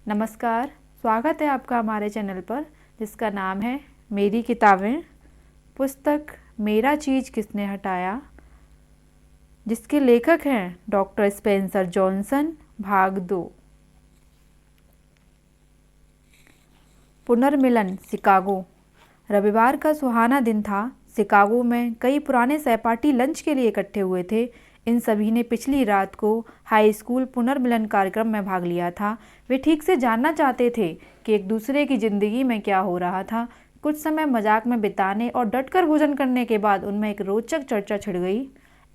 नमस्कार, स्वागत है आपका हमारे चैनल पर जिसका नाम है मेरी किताबें। पुस्तक मेरा चीज़ किसने हटाया, जिसके लेखक हैं डॉक्टर स्पेंसर जॉनसन। भाग 2। पुनर्मिलन शिकागो। रविवार का सुहाना दिन था। शिकागो में कई पुराने सहपाठी लंच के लिए इकट्ठे हुए थे। इन सभी ने पिछली रात को हाई स्कूल पुनर्मिलन कार्यक्रम में भाग लिया था। वे ठीक से जानना चाहते थे कि एक दूसरे की ज़िंदगी में क्या हो रहा था। कुछ समय मजाक में बिताने और डटकर भोजन करने के बाद उनमें एक रोचक चर्चा छिड़ गई।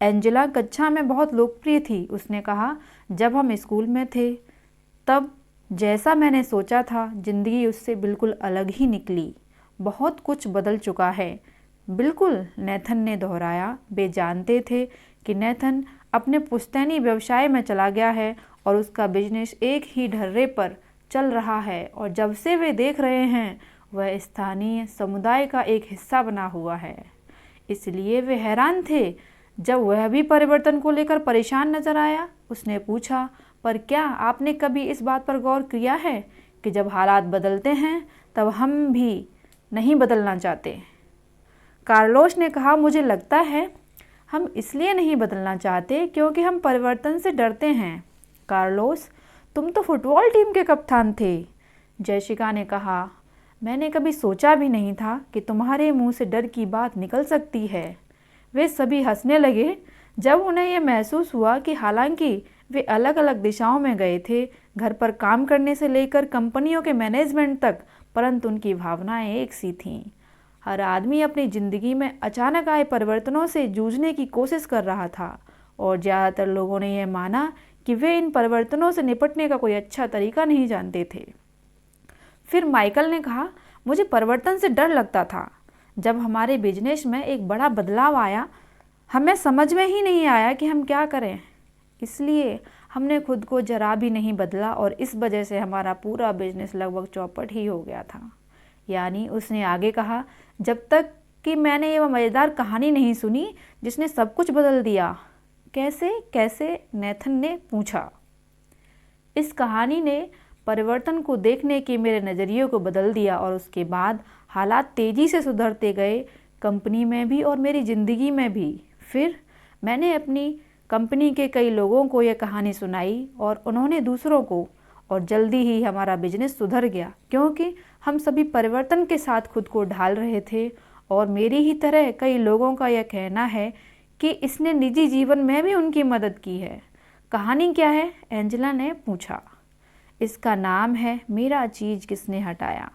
एंजेला कक्षा में बहुत लोकप्रिय थी। उसने कहा, जब हम स्कूल में थे तब जैसा मैंने सोचा था, ज़िंदगी उससे बिल्कुल अलग ही निकली। बहुत कुछ बदल चुका है। बिल्कुल, नेथन ने दोहराया। वे जानते थे कि नेथन अपने पुश्तैनी व्यवसाय में चला गया है और उसका बिजनेस एक ही ढर्रे पर चल रहा है, और जब से वे देख रहे हैं वह स्थानीय समुदाय का एक हिस्सा बना हुआ है। इसलिए वे हैरान थे जब वह भी परिवर्तन को लेकर परेशान नजर आया। उसने पूछा, पर क्या आपने कभी इस बात पर गौर किया है कि जब हालात बदलते हैं तब हम भी नहीं बदलना चाहते? कार्लोस ने कहा, मुझे लगता है हम इसलिए नहीं बदलना चाहते क्योंकि हम परिवर्तन से डरते हैं। कार्लोस, तुम तो फुटबॉल टीम के कप्तान थे। जेसिका ने कहा, मैंने कभी सोचा भी नहीं था कि तुम्हारे मुंह से डर की बात निकल सकती है। वे सभी हंसने लगे जब उन्हें यह महसूस हुआ कि हालांकि वे अलग अलग दिशाओं में गए थे, घर पर काम करने से लेकर कंपनियों के मैनेजमेंट तक, परंतु उनकी भावनाएं एक सी थीं। हर आदमी अपनी ज़िंदगी में अचानक आए परिवर्तनों से जूझने की कोशिश कर रहा था, और ज़्यादातर लोगों ने यह माना कि वे इन परिवर्तनों से निपटने का कोई अच्छा तरीका नहीं जानते थे। फिर माइकल ने कहा, मुझे परिवर्तन से डर लगता था। जब हमारे बिजनेस में एक बड़ा बदलाव आया, हमें समझ में ही नहीं आया कि हम क्या करें। इसलिए हमने खुद को जरा भी नहीं बदला और इस वजह से हमारा पूरा बिजनेस लगभग चौपट ही हो गया था। यानी, उसने आगे कहा, जब तक कि मैंने ये मज़ेदार कहानी नहीं सुनी जिसने सब कुछ बदल दिया। कैसे कैसे? नेथन ने पूछा। इस कहानी ने परिवर्तन को देखने के मेरे नज़रिए को बदल दिया और उसके बाद हालात तेज़ी से सुधरते गए, कंपनी में भी और मेरी ज़िंदगी में भी। फिर मैंने अपनी कंपनी के कई लोगों को यह कहानी सुनाई और उन्होंने दूसरों को, और जल्दी ही हमारा बिजनेस सुधर गया क्योंकि हम सभी परिवर्तन के साथ खुद को ढाल रहे थे। और मेरी ही तरह कई लोगों का यह कहना है कि इसने निजी जीवन में भी उनकी मदद की है। कहानी क्या है? एंजेला ने पूछा। इसका नाम है मेरा चीज़ किसने हटाया।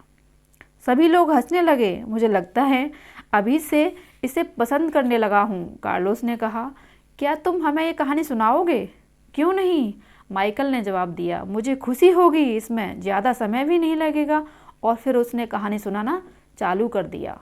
सभी लोग हंसने लगे। मुझे लगता है अभी से इसे पसंद करने लगा हूँ, कार्लोस ने कहा। क्या तुम हमें ये कहानी सुनाओगे? क्यों नहीं, माइकल ने जवाब दिया। मुझे खुशी होगी, इसमें ज़्यादा समय भी नहीं लगेगा। और फिर उसने कहानी सुनाना चालू कर दिया।